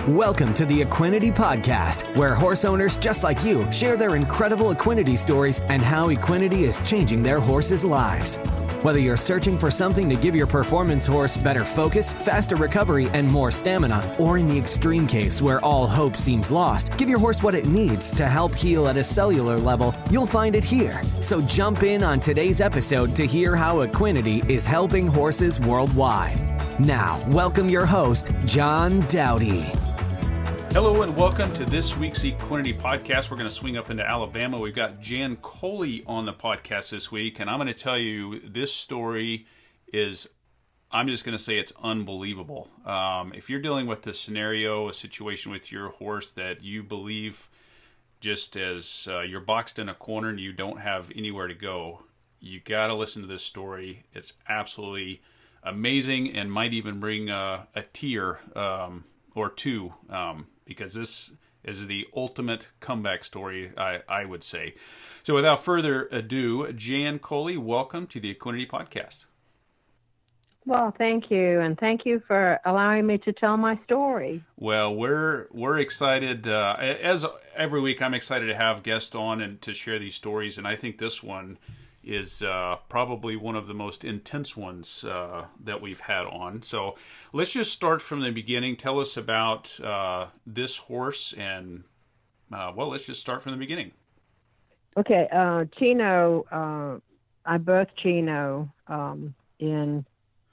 Welcome to the Equinety Podcast, where horse owners just like you share their incredible Equinety stories and how Equinety is changing their horses' lives. Whether you're searching for something to give your performance horse better focus, faster recovery, and more stamina, or in the extreme case where all hope seems lost, give your horse what it needs to help heal at a cellular level, you'll find it here. So jump in on today's episode to hear how Equinety is helping horses worldwide. Now, welcome your host, John Dowdy. Hello and welcome to this week's Equinety Podcast. We're going to swing up into Alabama. We've got Jan Culley on the podcast this week, and I'm going to tell you this story is, I'm just going to say it's unbelievable. If you're dealing with a scenario, a situation with your horse that you believe just as you're boxed in a corner and you don't have anywhere to go, you got to listen to this story. It's absolutely amazing and might even bring a tear or two, because this is the ultimate comeback story, I would say. So without further ado, Jan Culley, welcome to the Equinety Podcast. Well, thank you, and thank you for allowing me to tell my story. Well, we're excited. As every week, I'm excited to have guests on and to share these stories, and I think this one is probably one of the most intense ones that we've had on. So let's just start from the beginning. Tell us about this horse, and let's just start from the beginning. Okay, Chino, I birthed Chino in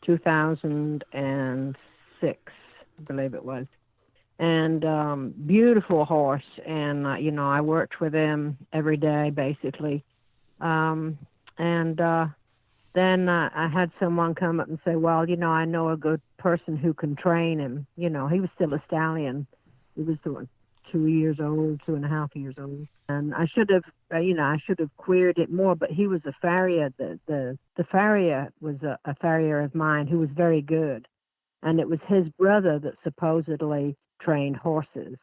2006, I believe it was. And beautiful horse, and I worked with him every day, basically. Then I had someone come up and say, well, I know a good person who can train him. He was still a stallion. He was 2 years old, 2.5 years old. And I should have queried it more, but he was a farrier. The farrier was a farrier of mine who was very good. And it was his brother that supposedly trained horses.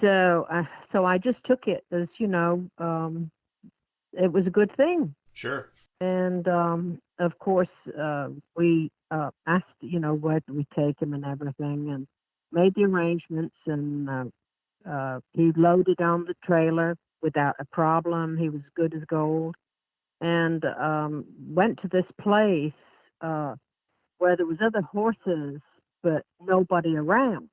So I just took it as, it was a good thing. Sure. And, of course, we asked, where do we take him and everything, and made the arrangements, and he loaded on the trailer without a problem. He was good as gold. And went to this place where there was other horses, but nobody around.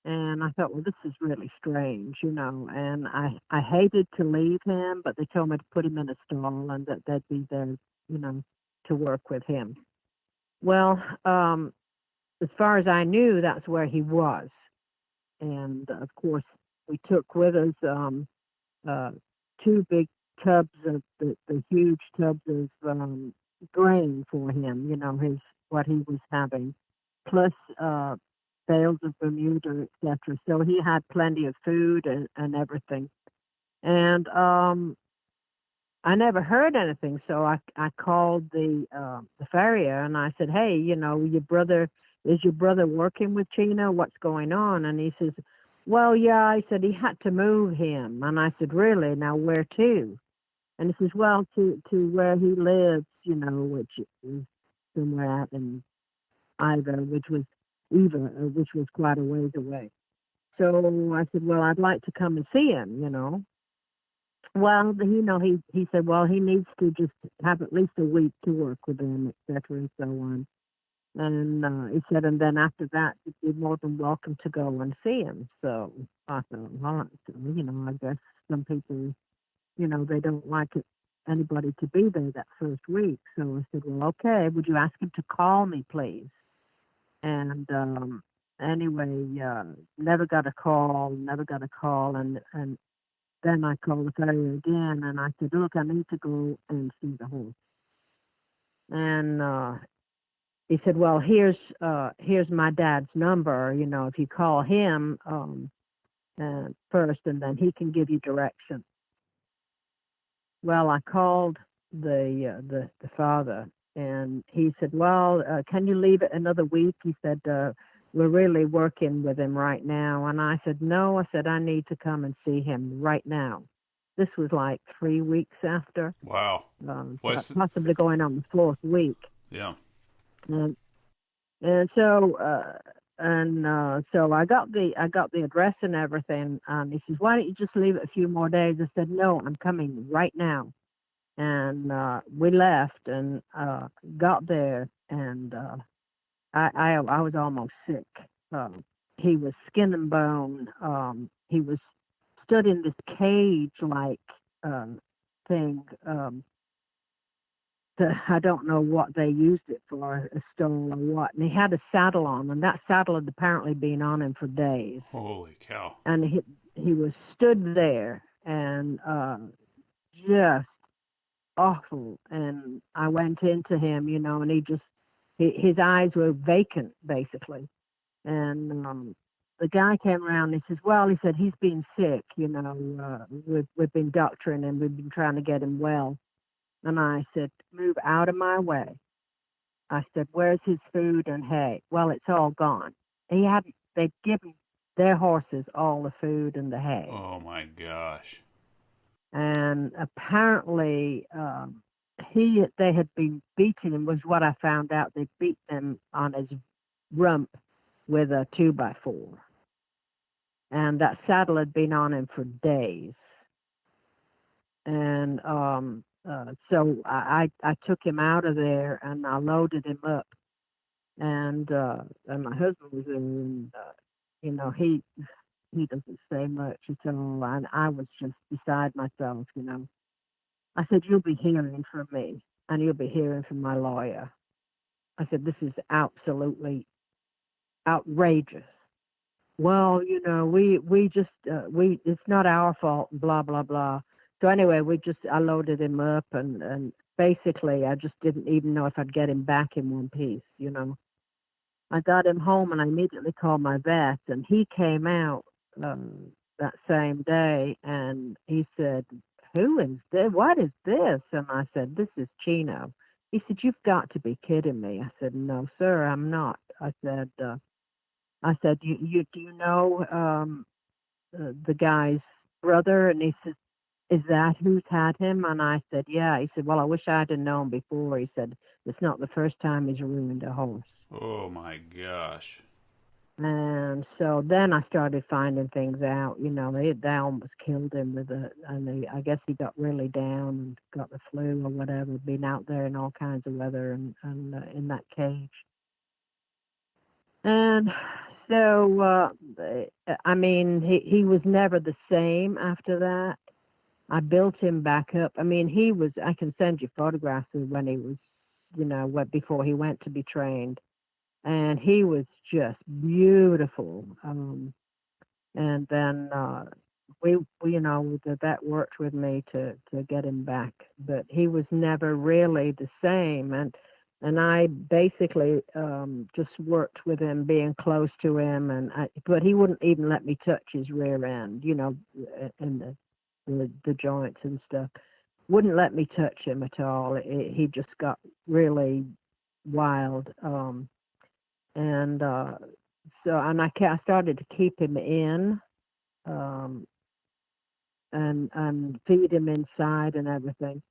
And I thought, well, this is really strange, and I hated to leave him, but they told me to put him in a stall and that they'd be there, to work with him. Well, as far as I knew, that's where he was. And, of course, we took with us 2 big tubs of the huge tubs of grain for him, what he was having, plus bales of Bermuda, etc. So he had plenty of food and everything. And I never heard anything, so I called the farrier, and I said, hey, is your brother working with Chino? What's going on? And he says, well, yeah, I said he had to move him. And I said, really? Now where to? And he says, well, to where he lives, which is somewhere out in Ivor, which was quite a ways away. So I said, well, I'd like to come and see him, Well, he said, well, he needs to just have at least a week to work with him, etc., and so on. And he said, and then after that, you'd be more than welcome to go and see him. So I thought, well, I guess some people, they don't like anybody to be there that first week. So I said, well, okay, would you ask him to call me, please? And anyway, never got a call, and then I called the farrier again, and I said, look, I need to go and see the horse. And he said, well, here's my dad's number, if you call him first, and then he can give you direction. Well, I called the father, and he said, well, can you leave it another week? He said, we're really working with him right now. And I said, no, I need to come and see him right now. This was like 3 weeks after. Wow. Possibly going on the 4th week. Yeah. And so so I got the address and everything. And he says, "Why don't you just leave it a few more days?" I said, "No, I'm coming right now." And we left and got there, and I was almost sick. He was skin and bone. He was stood in this cage like thing. I don't know what they used it for, a stone or what. And he had a saddle on, and that saddle had apparently been on him for days. Holy cow! And he was stood there, and just awful. And I went into him, and his eyes were vacant, basically. And the guy came around and he says, "Well," he said, "he's been sick, we've been doctoring him, we've been trying to get him well." And I said, "Move out of my way." I said, "Where's his food and hay?" "Well, it's all gone." They'd given their horses all the food and the hay. Oh my gosh. And apparently they had been beating him, was what I found out. They beat him on his rump with a 2x4. And that saddle had been on him for days. And so I took him out of there and I loaded him up. And my husband was in, he doesn't say much at all. And I was just beside myself, I said, "You'll be hearing from me and you'll be hearing from my lawyer." I said, "This is absolutely outrageous." "Well, we just, it's not our fault, blah, blah, blah." So anyway, I loaded him up and basically I just didn't even know if I'd get him back in one piece, I got him home and I immediately called my vet, and he came out that same day and he said, "Who is this? What is this?" And I said, "This is Chino." He said, "You've got to be kidding me." I said, "No, sir, I'm not." I said, "You do you know the guy's brother?" And he said, "Is that who's had him?" And I said, "Yeah." He said, "Well, I wish I'd have known before." He said, "It's not the first time he's ruined a horse." Oh my gosh. And so then I started finding things out. They almost killed him I guess he got really down and got the flu or whatever, being out there in all kinds of weather and in that cage. And so, he was never the same after that. I built him back up. I can send you photographs of when he was, before he went to be trained. And he was just beautiful. And then the vet worked with me to get him back, but he was never really the same. And I basically just worked with him, being close to him, but he wouldn't even let me touch his rear end, and the joints and stuff. Wouldn't let me touch him at all. He just got really wild. I started to keep him in, and feed him inside and everything.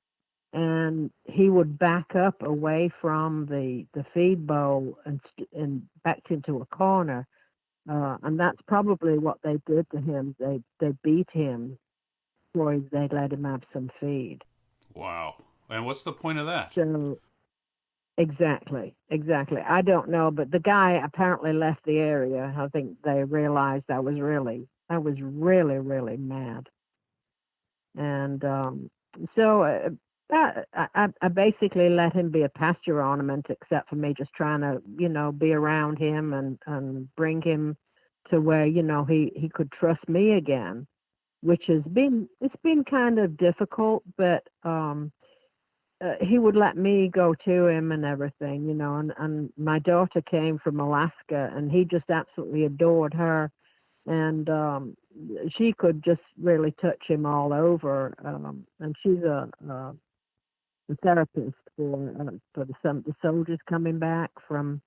And he would back up away from the feed bowl and backed into a corner. And that's probably what they did to him. They beat him before they let him have some feed. Wow. And what's the point of that? So, exactly. I don't know, but the guy apparently left the area. I think they realized I was really, really mad. And so I basically let him be a pasture ornament, except for me just trying to, be around him and bring him to where, he could trust me again, which it's been kind of difficult, but he would let me go to him and everything, and my daughter came from Alaska and he just absolutely adored her. And she could just really touch him all over. And she's a therapist for the soldiers coming back from,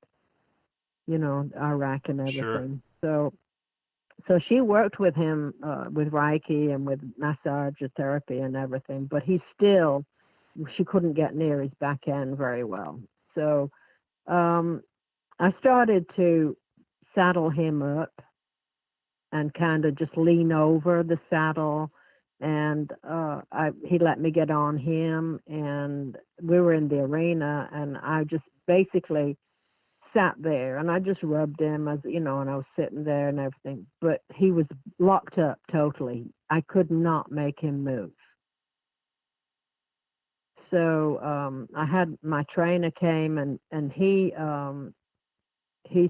Iraq and everything. Sure. So she worked with him with Reiki and with massage therapy and everything, but she couldn't get near his back end very well. So I started to saddle him up and kind of just lean over the saddle. And he let me get on him, and we were in the arena, and I just basically sat there, and I just rubbed him, as you know, and I was sitting there and everything. But he was locked up totally. I could not make him move. So I had my trainer came, and he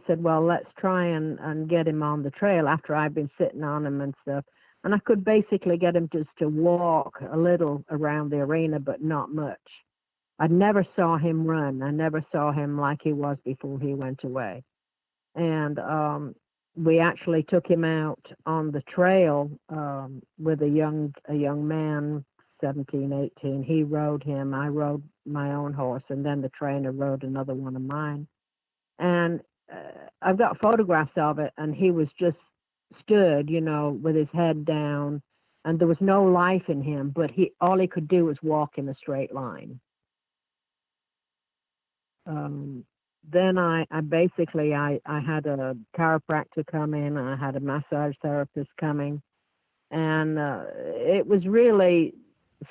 said, well, let's try and get him on the trail after I've been sitting on him and stuff. And I could basically get him just to walk a little around the arena, but not much. I never saw him run. I never saw him like he was before he went away. And we actually took him out on the trail with a young man, 17, 18. He rode him. I rode my own horse, and then the trainer rode another one of mine. And I've got photographs of it, and he was just stood, you know, with his head down, and there was no life in him, but all he could do was walk in a straight line. Then I basically had a chiropractor come in, I had a massage therapist coming, and it was really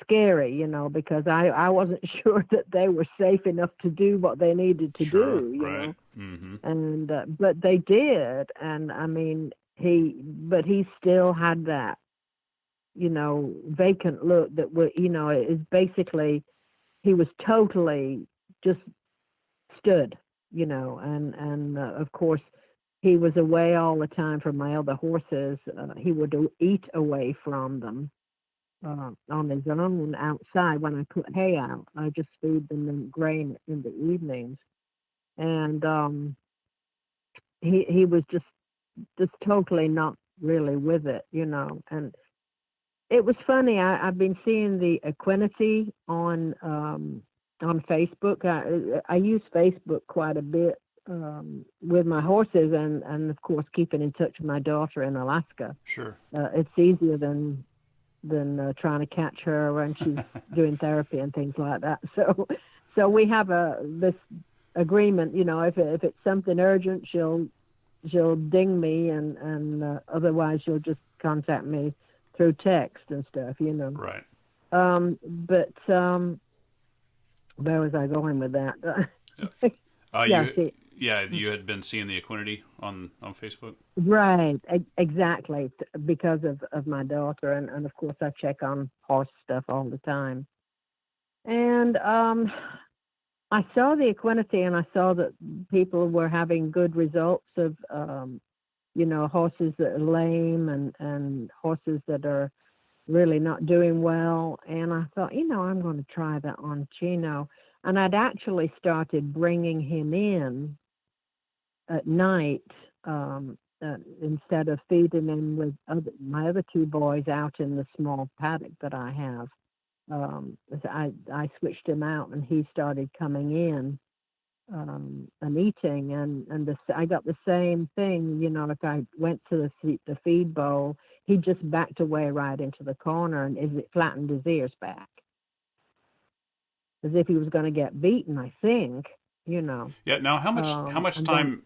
scary, you know, because I wasn't sure that they were safe enough to do what they needed to do, you know. Mm-hmm. And but they did, and I mean, he still had that, you know, vacant look that was, you know, is basically he was totally just stood, you know, and of course he was away all the time from my other horses. He would eat away from them on his own outside. When I put hay out, I just feed them grain in the evenings, and he was just totally not really with it, you know. And it was funny. I've been seeing the Equinety on Facebook. I use Facebook quite a bit with my horses, and of course keeping in touch with my daughter in Alaska. Sure. It's easier than trying to catch her when she's doing therapy and things like that. So we have this agreement, you know, if it's something urgent, she'll ding me, and otherwise she'll just contact me through text and stuff, you know. Right. But where was I going with that? You had been seeing the Equinety on Facebook. Right, exactly, because of my daughter, and of course I check on horse stuff all the time. And I saw the Equinety, and I saw that people were having good results of, you know, horses that are lame and horses that are really not doing well. And I thought, you know, I'm going to try that on Chino. And I'd actually started bringing him in at night instead of feeding him with my other two boys out in the small paddock that I have. I switched him out, and he started coming in and eating, and I got the same thing, you know. If I went to the feed bowl, he just backed away right into the corner, and it flattened his ears back, as if he was going to get beaten, I think, you know. Yeah. Now, how much time?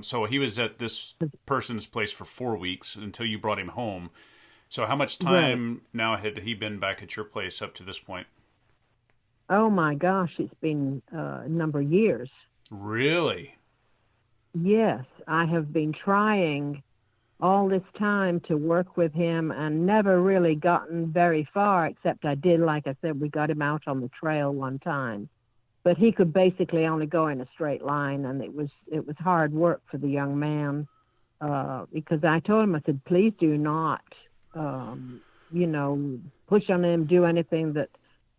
So he was at this person's place for 4 weeks until you brought him home. So how much time now had he been back at your place up to this point? Oh my gosh, it's been a number of years. Really? Yes, I have been trying all this time to work with him and never really gotten very far, except I did, like I said, we got him out on the trail one time. But he could basically only go in a straight line, and it was hard work for the young man, because I told him, I said, please do not, you know, push on him, do anything that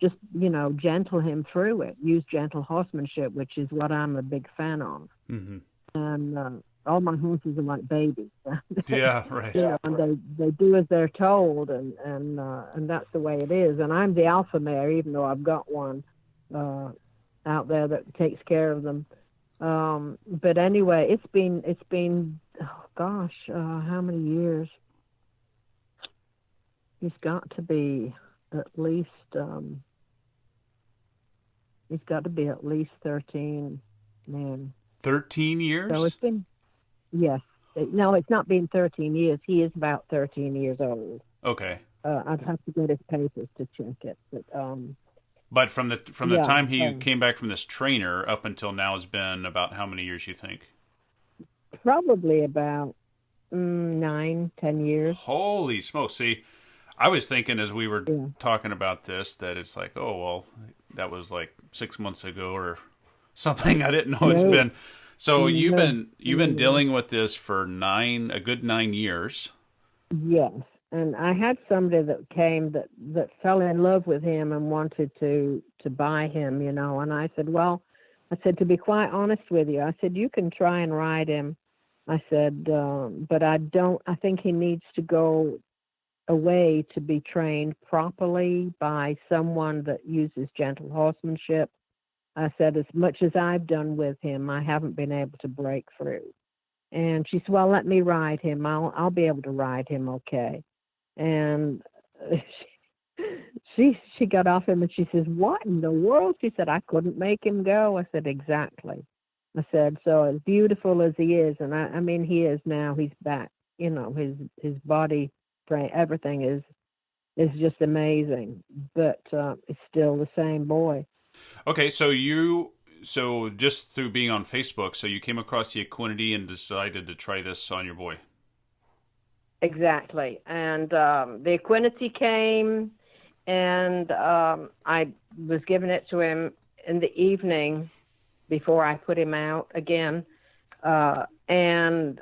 just, you know, gentle him through it. Use gentle horsemanship, which is what I'm a big fan of. Mm-hmm. And all my horses are like babies. Yeah, right. You know, and they do as they're told, and that's the way it is. And I'm the alpha mare, even though I've got one out there that takes care of them. But anyway, it's been oh gosh, how many years? He's got to be at least 13, man. 13 years? So it's been, Yes. No, it's not been 13 years. He is about 13 years old. Okay. I'd have to get his papers to check it. But from the time he came back from this trainer up until now has been about how many years, you think? Probably about 9, 10 years. Holy smokes. See, I was thinking as we were talking about this that it's like, oh, well, that was like 6 months ago or something. I didn't know it's been. So you've been dealing with this for a good 9 years. Yes. And I had somebody that came that fell in love with him and wanted to buy him, and I said, to be quite honest with you, I said, you can try and ride him. I said, but I think he needs to go away to be trained properly by someone that uses gentle horsemanship. I said, as much as I've done with him, I haven't been able to break through. And she said, well, let me ride him. I'll be able to ride him okay. And she got off him and she says, what in the world? She said, I couldn't make him go. I said, exactly. I said, so as beautiful as he is, and I mean, he is now, he's back, his body, everything is just amazing, but it's still the same boy. Okay, so just through being on Facebook, so you came across the Equinety and decided to try this on your boy. Exactly. And the Equinety came, and I was giving it to him in the evening before I put him out again. And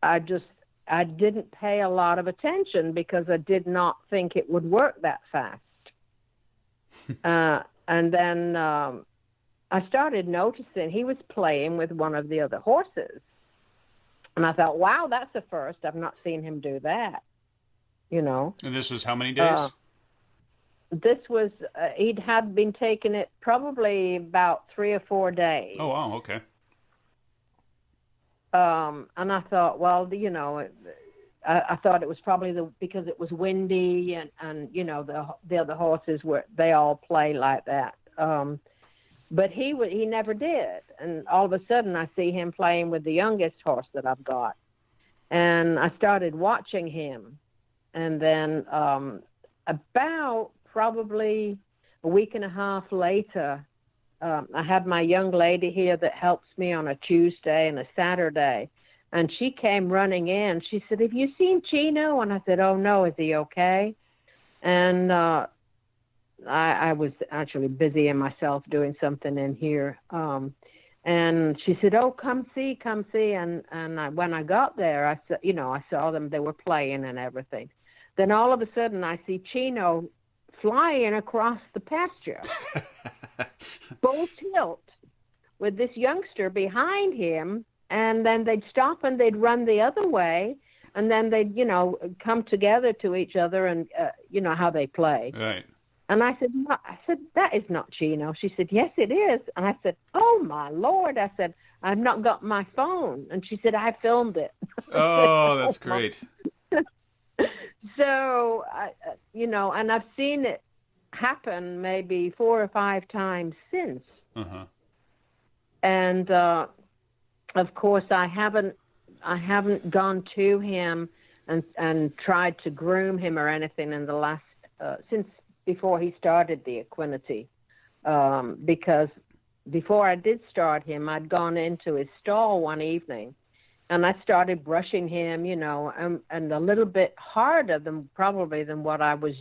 I didn't pay a lot of attention because I did not think it would work that fast. And then I started noticing he was playing with one of the other horses. And I thought, wow, that's a first. I've not seen him do that, And this was how many days? This was, he'd had been taking it probably about 3 or 4 days. Oh, wow, okay. And I thought, well, I thought it was probably because it was windy and the other horses they all play like that. But he never did. And all of a sudden I see him playing with the youngest horse that I've got. And I started watching him. And then about probably a week and a half later, I had my young lady here that helps me on a Tuesday and a Saturday. And she came running in. She said, have you seen Chino? And I said, oh, no, is he okay? And I was actually busy in myself doing something in here. And she said, oh, come see. And when I got there, I saw them. They were playing and everything. Then all of a sudden, I see Chino flying across the pasture, full tilt, with this youngster behind him. And then they'd stop and they'd run the other way. And then they'd, come together to each other and, how they play. Right. And I said, no. I said, that is not Chino. She said, yes, it is. And I said, oh, my Lord. I said, I've not got my phone. And she said, I filmed it. Oh, that's great. So, and I've seen it happen maybe 4 or 5 times since. Uh-huh. And, of course, I haven't gone to him and tried to groom him or anything in the last, since before he started the Equinety, because before I did start him, I'd gone into his stall one evening, and I started brushing him, and a little bit harder than what I was,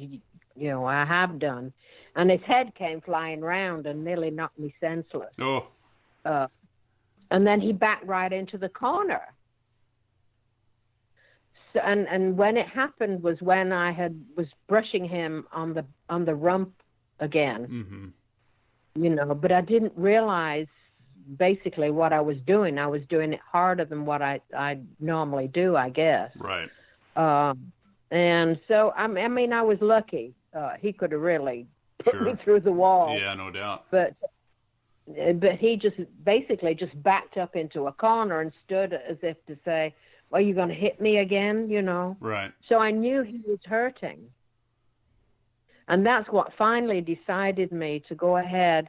I have done, and his head came flying round and nearly knocked me senseless. Oh. And then he backed right into the corner. So, and when it happened was when I was brushing him on the rump again, mm-hmm. But I didn't realize basically what I was doing. I was doing it harder than what I normally do, I guess. Right. And so, I was lucky. He could have really put me through the wall. Yeah, no doubt. But he just basically just backed up into a corner and stood as if to say, are you going to hit me again, Right. So I knew he was hurting. And that's what finally decided me to go ahead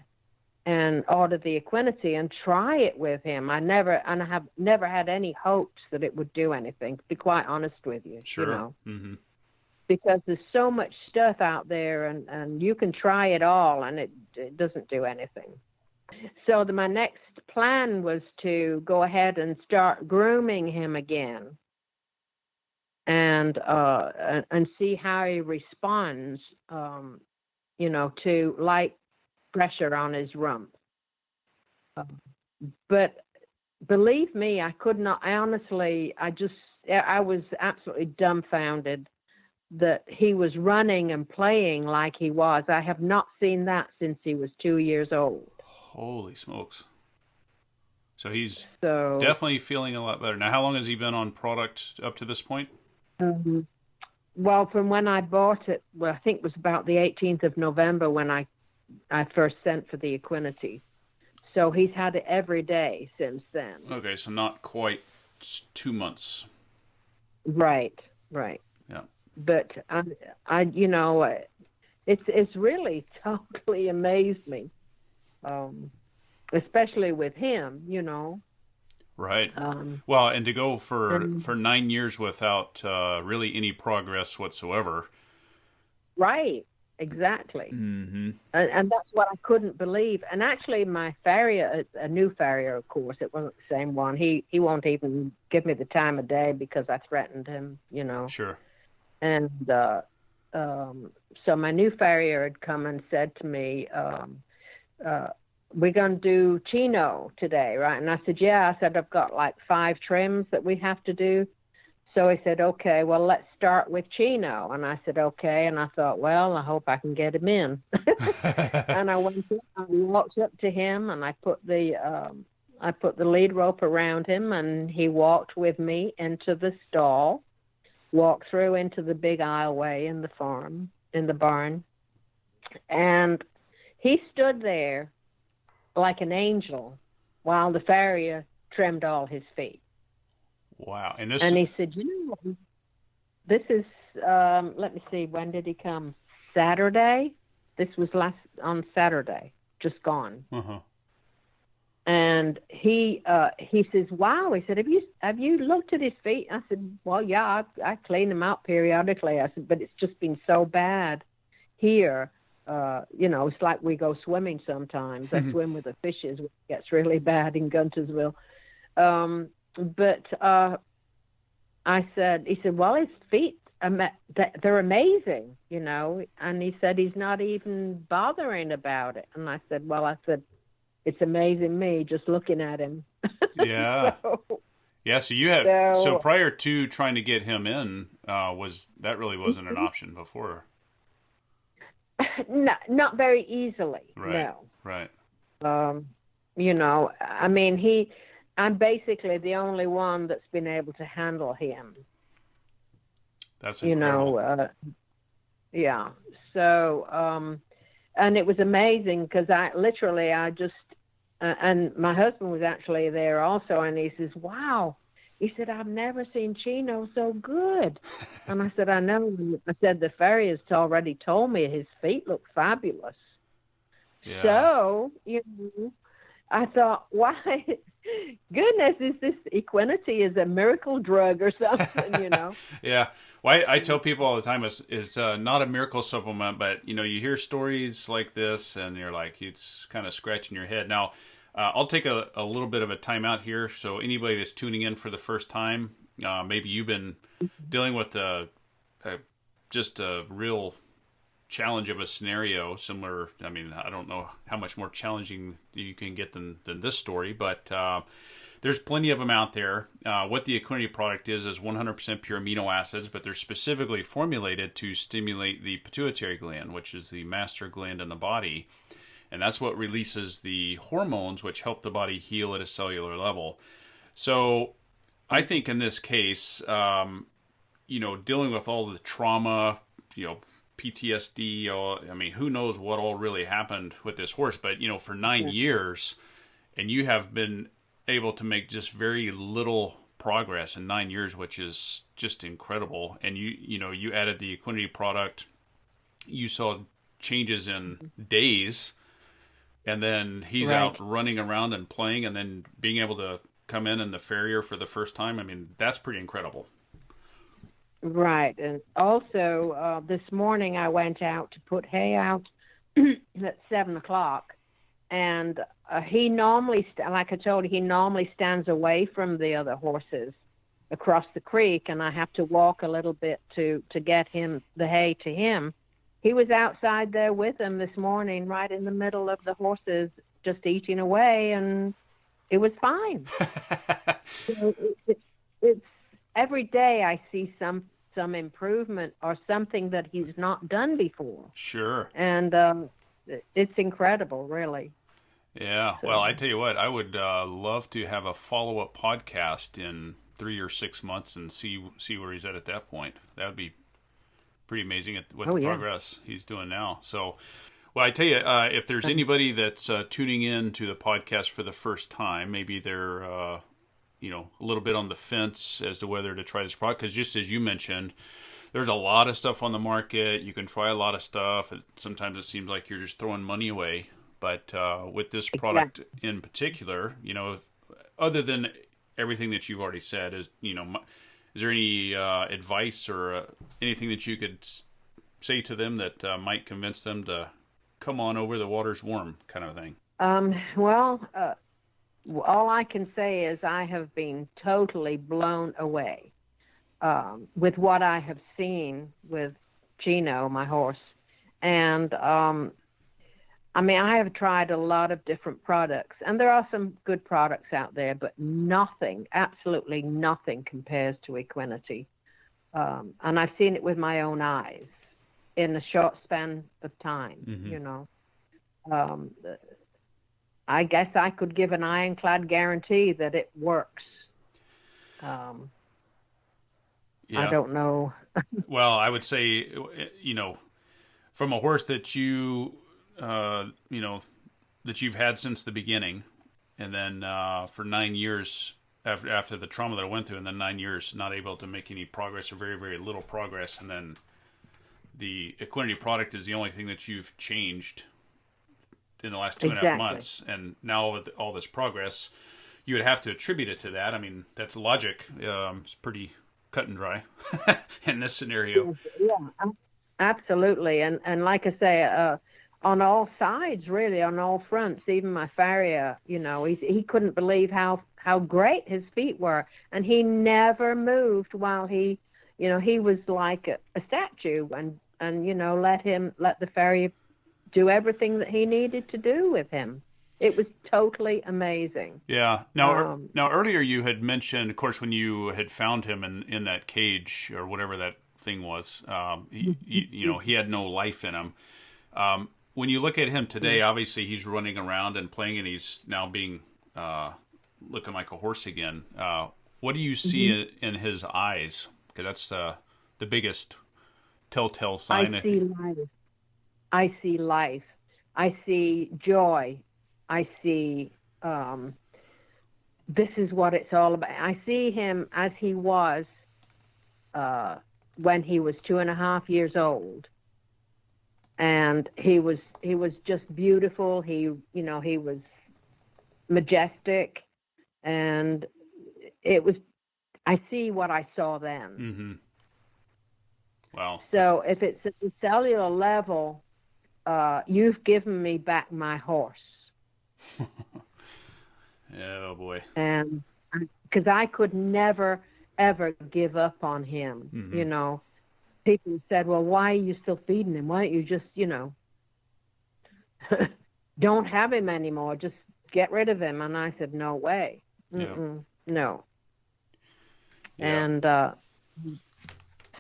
and order the Equinety and try it with him. I have never had any hopes that it would do anything, to be quite honest with you. Sure. You know? Mm-hmm. Because there's so much stuff out there, and you can try it all, and it doesn't do anything. So my next plan was to go ahead and start grooming him again, and see how he responds, to light pressure on his rump. But believe me, I could not. I was absolutely dumbfounded that he was running and playing like he was. I have not seen that since he was 2 years old. Holy smokes. So he's definitely feeling a lot better. Now, how long has he been on product up to this point? Well, from when I bought it, I think it was about the 18th of November when I first sent for the Equinety. So he's had it every day since then. Okay, so not quite 2 months. Right. Yeah. But it's really totally amazed me, especially with him, Right. Well, and to go for 9 years without really any progress whatsoever. Right. Exactly. Mm-hmm. And that's what I couldn't believe. And actually, my farrier, a new farrier, of course, it wasn't the same one. He won't even give me the time of day because I threatened him, Sure. And so my new farrier had come and said to me, we're going to do Chino today, right? And I said, yeah. I said, I've got like 5 trims that we have to do. So he said, okay, well, let's start with Chino. And I said, okay. And I thought, well, I hope I can get him in. And I walked up to him, and I put the lead rope around him, and he walked with me into the stall, walked through into the big aisleway in the barn. And he stood there like an angel while the farrier trimmed all his feet. Wow. And he said, this is, let me see, when did he come? Saturday? This was on Saturday, just gone. Uh-huh. And he says, wow. He said, have you looked at his feet? I said, well, yeah, I clean them out periodically. I said, but it's just been so bad here. It's like we go swimming sometimes. I swim with the fishes when it gets really bad in Guntersville. But he said, well, his feet, they're amazing, and he said he's not even bothering about it. And I said, it's amazing me just looking at him. Yeah. So you had, so prior to trying to get him in, that really wasn't an option before? Not very easily. Right. No. Right. I'm basically the only one that's been able to handle him. That's incredible. Yeah. So, and it was amazing because I just, and my husband was actually there also, and he says, wow. He said, I've never seen Chino so good. And I said, I know. I said, the farrier's already told me his feet look fabulous. Yeah. So, I thought, why, goodness, is this Equinety is a miracle drug or something, Yeah. Well, I tell people all the time it's not a miracle supplement, but, you hear stories like this and you're like, it's kind of scratching your head. Now, I'll take a little bit of a time out here. So anybody that's tuning in for the first time, maybe you've been dealing with just a real challenge of a scenario similar. I mean, I don't know how much more challenging you can get than this story, but there's plenty of them out there. What the Equinety product is 100% pure amino acids, but they're specifically formulated to stimulate the pituitary gland, which is the master gland in the body. And that's what releases the hormones which help the body heal at a cellular level. So I think in this case, dealing with all the trauma, PTSD, who knows what all really happened with this horse. But, for 9 years, and you have been able to make just very little progress in 9 years, which is just incredible. And you added the Equinety product. You saw changes in days. and then he's Right. out running around and playing, and then being able to come in the farrier for the first time. I mean, that's pretty incredible. Right. And also, this morning I went out to put hay out at 7 o'clock. And he normally, like I told you, he normally stands away from the other horses across the creek, and I have to walk a little bit to get the hay to him. He was outside there with them this morning, right in the middle of the horses, just eating away, and it was fine. So it's every day I see some improvement or something that he's not done before. Sure. And it's incredible, really. Yeah. So. Well, I tell you what, I would love to have a follow-up podcast in 3 or 6 months and see where he's at that point. That would be pretty amazing with the progress he's doing now. So, well, I tell you, if there's anybody that's tuning in to the podcast for the first time, maybe they're a little bit on the fence as to whether to try this product, because just as you mentioned, there's a lot of stuff on the market. You can try a lot of stuff. Sometimes it seems like you're just throwing money away. But with this product in particular, other than everything that you've already said, is there any advice or anything that you could say to them that might convince them to come on over, the water's warm kind of thing? Well, all I can say is I have been totally blown away with what I have seen with Gino, my horse. And I have tried a lot of different products, and there are some good products out there, but nothing, absolutely nothing compares to Equinety. And I've seen it with my own eyes in a short span of time, Mm-hmm. I guess I could give an ironclad guarantee that it works. I don't know. Well, I would say, from a horse that that you've had since the beginning, and then for 9 years after the trauma that I went through, and then 9 years not able to make any progress or very, very little progress, and then the Equinety product is the only thing that you've changed in the last 2.5 months, and now with all this progress, you would have to attribute it to that. I mean, that's logic. It's pretty cut and dry in this scenario. Yeah, absolutely. And like I say, on all sides, really, on all fronts, even my farrier, he couldn't believe how great his feet were. And he never moved while he was like a statue, and let the farrier do everything that he needed to do with him. It was totally amazing. Yeah. Now earlier you had mentioned, of course, when you had found him in that cage or whatever that thing was, he had no life in him. When you look at him today, obviously he's running around and playing, and he's now being looking like a horse again. What do you see in his eyes? Because that's the biggest telltale sign. I see life. I see joy. I see this is what it's all about. I see him as he was when he was 2.5 years old. And he was just beautiful. He was majestic, and I see what I saw then. Mm-hmm. Wow. So if it's at the cellular level, you've given me back my horse. Oh boy. And because I could never ever give up on him. Mm-hmm. People said, well, why are you still feeding him? Why don't you just, don't have him anymore. Just get rid of him. And I said, no way. No. Yeah. And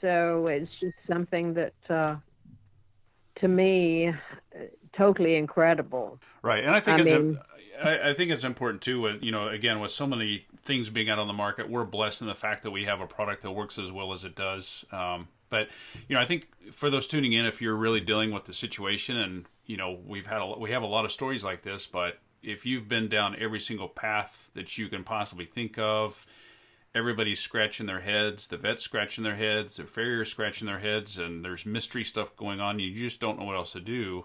so it's just something that, to me, totally incredible. Right. And I think it's important too, again, with so many things being out on the market, we're blessed in the fact that we have a product that works as well as it does. But I think for those tuning in, if you're really dealing with the situation, and we have a lot of stories like this, but if you've been down every single path that you can possibly think of, everybody's scratching their heads, the vet's scratching their heads, the farrier's scratching their heads, and there's mystery stuff going on, you just don't know what else to do.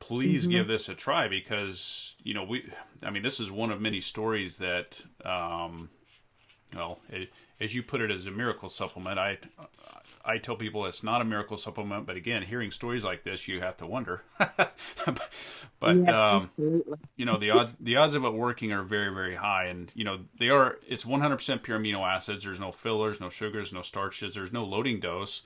please give this a try, because, this is one of many stories that, as you put it, as a miracle supplement. I tell people it's not a miracle supplement, but again, hearing stories like this, you have to wonder. But the odds of it working are very, very high, and it's 100% pure amino acids. There's no fillers, no sugars, no starches. There's no loading dose,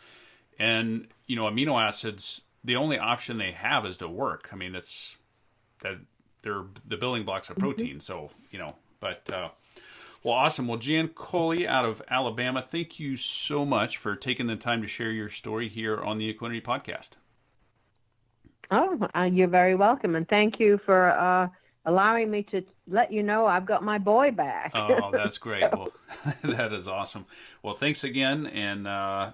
and amino acids, the only option they have is to work. I mean, it's that they're the building blocks of protein. So well, awesome. Well, Jan Culley out of Alabama, thank you so much for taking the time to share your story here on the Equinety Podcast. Oh, you're very welcome. And thank you for allowing me to let you know I've got my boy back. Oh, that's great. Well, that is awesome. Well, thanks again. And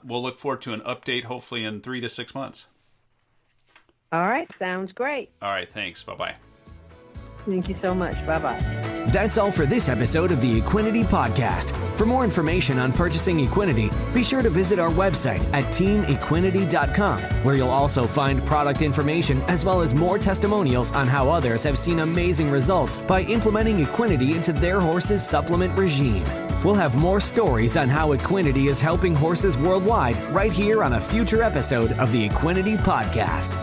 we'll look forward to an update, hopefully in 3 to 6 months. All right. Sounds great. All right. Thanks. Bye-bye. Thank you so much. Bye-bye. That's all for this episode of the Equinety Podcast. For more information on purchasing Equinety, be sure to visit our website at teamequinety.com, where you'll also find product information as well as more testimonials on how others have seen amazing results by implementing Equinety into their horse's supplement regime. We'll have more stories on how Equinety is helping horses worldwide right here on a future episode of the Equinety Podcast.